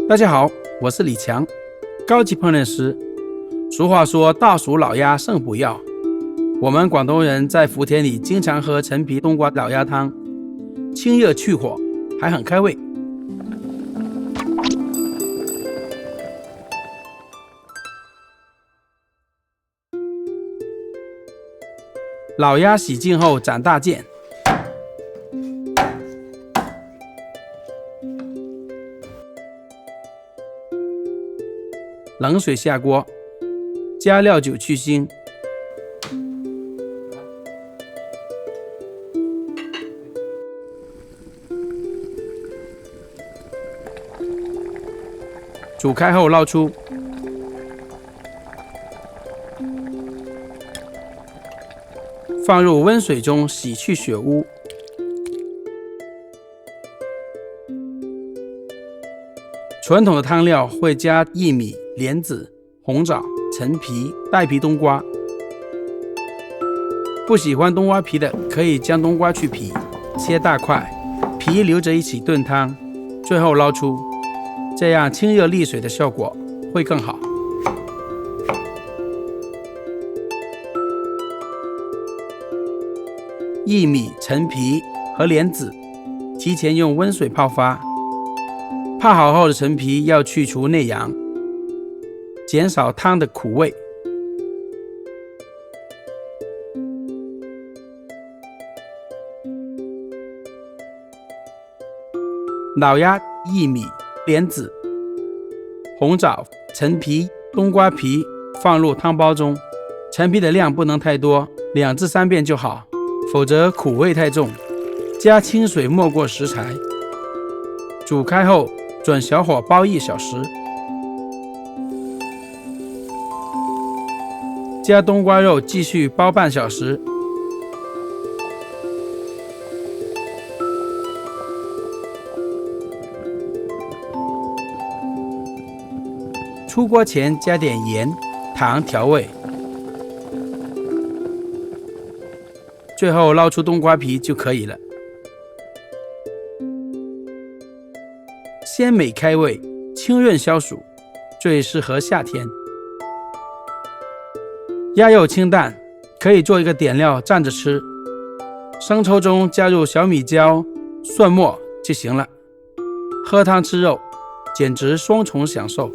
大家好，我是李强，高级烹饪师。俗话说大薯老鸭胜补药，我们广东人在福田里经常喝陈皮冬瓜老鸭汤，清热去火，还很开胃。老鸭洗净后斩大件，冷水下锅，加料酒去腥，煮开后捞出，放入温水中洗去血污。传统的汤料会加薏米、莲子、红枣、陈皮、带皮冬瓜。不喜欢冬瓜皮的，可以将冬瓜去皮，切大块，皮留着一起炖汤，最后捞出，这样清热利水的效果会更好。薏米、陈皮和莲子提前用温水泡发，泡好后的陈皮要去除内阳，减少汤的苦味。老鸭、薏米、莲子、红枣、陈皮、冬瓜皮放入汤包中，陈皮的量不能太多，2至3遍就好，否则苦味太重。加清水没过食材，煮开后转小火煲1小时。加冬瓜肉继续煲半小时。出锅前加点盐、糖调味，最后捞出冬瓜皮就可以了。鲜美开胃，清润消暑，最适合夏天。鸭肉清淡，可以做一个点料蘸着吃，生抽中加入小米椒、蒜末就行了。喝汤吃肉，简直双重享受。